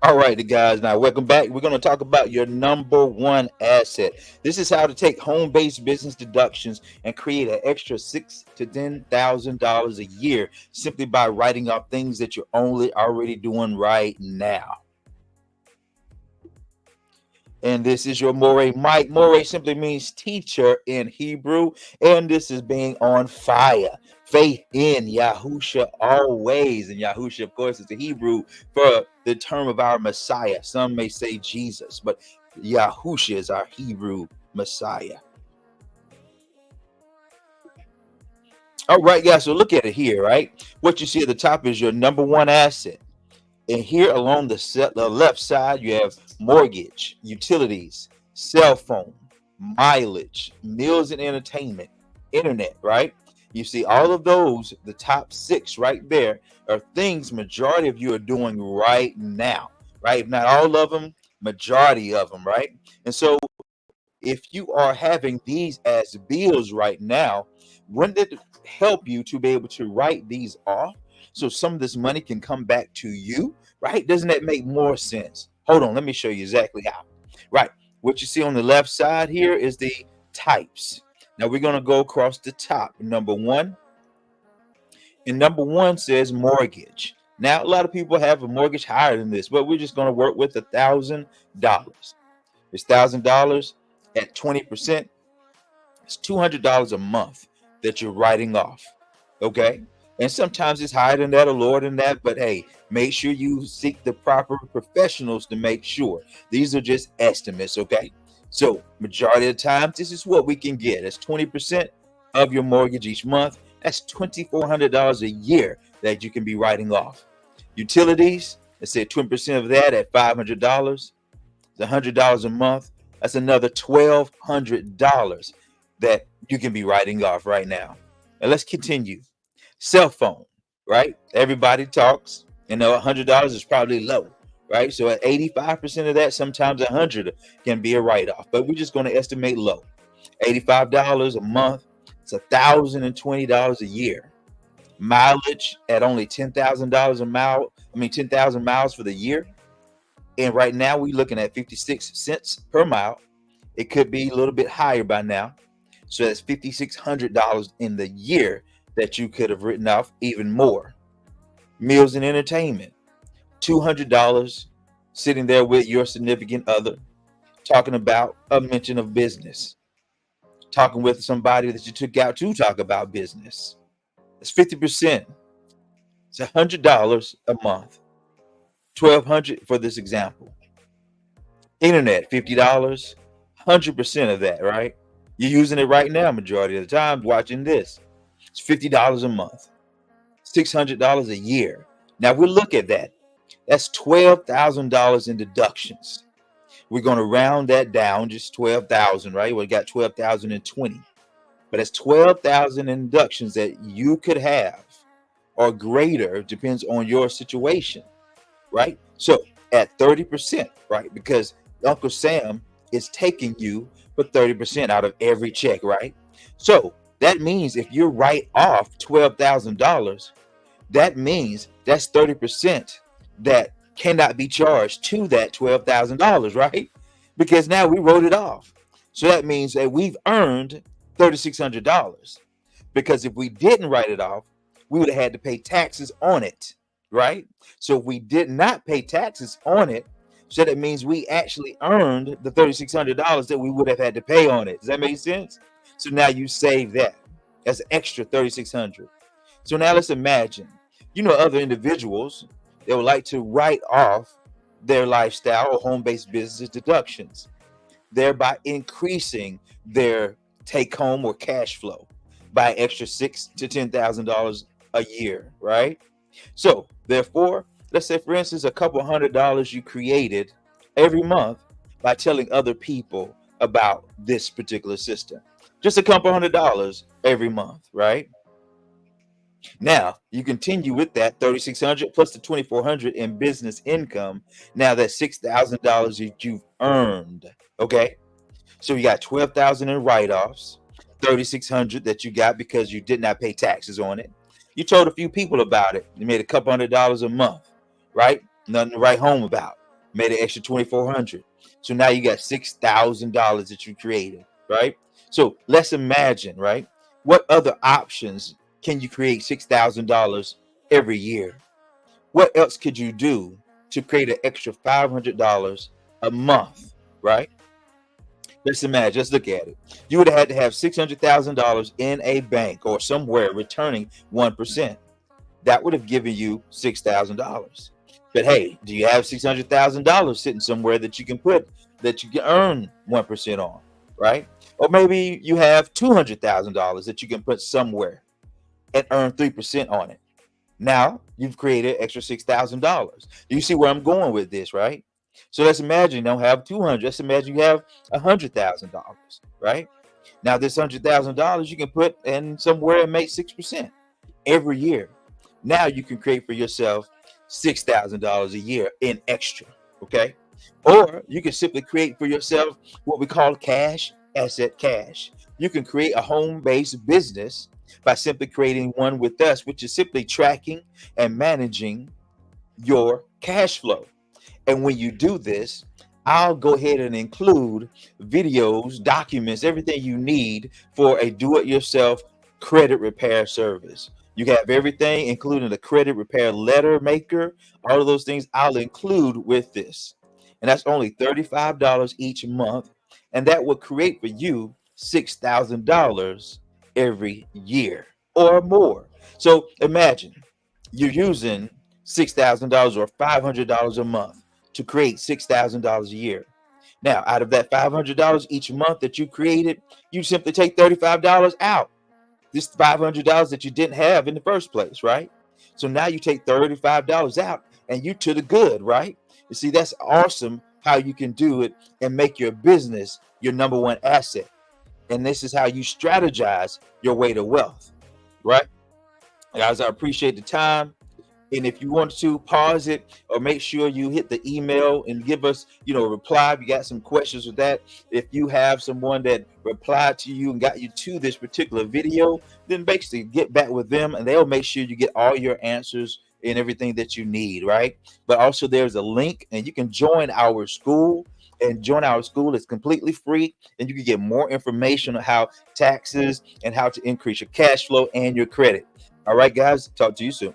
All right, guys. Now, welcome back. We're going to talk about your number one asset. This is how to take home-based business deductions and create an extra $6,000 to $10,000 a year simply by writing off things that you're only already doing right now. And this is your Moreh Mike. Moreh simply means teacher in Hebrew. And this is being on fire. Faith in Yahusha always. And Yahusha, of course, is the Hebrew for the term of our Messiah. Some may say Jesus, but Yahusha is our Hebrew Messiah. All right, guys. So look at it here, right? What you see at the top is your number one asset. And here along the left side, you have mortgage, utilities, cell phone, mileage, meals and entertainment, internet, right? You see all of those, the top six right there are things majority of you are doing right now, right? If not all of them, majority of them, right? And so if you are having these as bills right now, wouldn't it help you to be able to write these off so some of this money can come back to you, right? Doesn't that make more sense? Hold on, let me show you exactly how. Right, what you see on the left side here is the types. Now we're going to go across the top. Number one, and number one says mortgage. Now a lot of people have a mortgage higher than this, but we're just going to work with $1,000. It's $1,000 at 20%. It's $200 a month that you're writing off. Okay. And sometimes it's higher than that or lower than that. But hey, make sure you seek the proper professionals to make sure. These are just estimates. Okay. So majority of the time, this is what we can get. That's 20% of your mortgage each month. That's $2,400 a year that you can be writing off. Utilities, let's say 20% of that at $500. It's $100 a month. That's another $1,200 that you can be writing off right now. And let's continue. Cell phone, right? Everybody talks. $100 is probably low, right? So at 85% of that, sometimes 100 can be a write-off. But we're just going to estimate low. $85 a month. It's $1,020 a year. Mileage at only $10,000 a mile. 10,000 miles for the year. And right now we're looking at 56 cents per mile. It could be a little bit higher by now. So that's $5,600 in the year that you could have written off, even more. Meals and entertainment, $200 sitting there with your significant other, talking about a mention of business, talking with somebody that you took out to talk about business. That's 50%. It's $100 a month. $1,200 for this example. Internet, $50, 100% of that, right? You're using it right now, majority of the time, watching this. It's $50 a month, $600 a year. Now we look at that. That's $12,000 in deductions. We're going to round that down, just 12,000, right? We got 12,020, but it's 12,000 in deductions that you could have or greater, depends on your situation, right? So at 30%, right? Because Uncle Sam is taking you for 30% out of every check, right? So that means if you write off $12,000, that means that's 30% that cannot be charged to that $12,000, right? Because now we wrote it off. So that means that we've earned $3,600. Because if we didn't write it off, we would have had to pay taxes on it, right? So if we did not pay taxes on it, so that means we actually earned the $3,600 that we would have had to pay on it. Does that make sense? So now you save that. That's an extra $3,600. So now let's imagine, other individuals that would like to write off their lifestyle or home-based business deductions, thereby increasing their take-home or cash flow by an extra $6,000 to $10,000 a year, right? So therefore, let's say, for instance, a couple $100 you created every month by telling other people about this particular system. Just a couple $100 every month, right? Now you continue with that 3,600 plus the 2,400 in business income. Now that's $6,000 that you've earned. Okay, so you got 12,000 in write-offs, 3,600 that you got because you did not pay taxes on it. You told a few people about it. You made a couple $100 a month, right? Nothing to write home about. made an extra 2,400. So now you got $6,000 that you created, right? So let's imagine, right? What other options can you create $6,000 every year? What else could you do to create an extra $500 a month, right? Let's imagine, let's look at it. You would have had to have $600,000 in a bank or somewhere returning 1%. That would have given you $6,000. But hey, do you have $600,000 sitting somewhere that you can put, that you can earn 1% on, right? Or maybe you have $200,000 that you can put somewhere and earn 3% on it. Now you've created extra $6,000. Do you see where I'm going with this, right? So let's imagine you don't have 200. Let's imagine you have $100,000, right? Now this $100,000 you can put in somewhere and make 6% every year. Now you can create for yourself $6,000 a year in extra, okay? Or you can simply create for yourself what we call cash asset cash. You can create a home-based business by simply creating one with us, which is simply tracking and managing your cash flow. And when you do this, I'll go ahead and include videos, documents, everything you need for a do-it-yourself credit repair service. You have everything, including the credit repair letter maker, all of those things I'll include with this. And that's only $35 each month. And that will create for you $6,000 every year or more. So imagine you're using $6,000 or $500 a month to create $6,000 a year. Now, out of that $500 each month that you created, you simply take $35 out. This $500 that you didn't have in the first place, right? So now you take $35 out and you to the good, right? You see, that's awesome how you can do it and make your business your number one asset. And this is how you strategize your way to wealth, right? Guys, I appreciate the time. And if you want to pause it or make sure you hit the email and give us, a reply. If you got some questions with that, if you have someone that replied to you and got you to this particular video, then basically get back with them and they'll make sure you get all your answers and everything that you need, right? But also there's a link and you can join our school. And join our school. It's completely free, and you can get more information on how taxes and how to increase your cash flow and your credit. All right, guys, talk to you soon.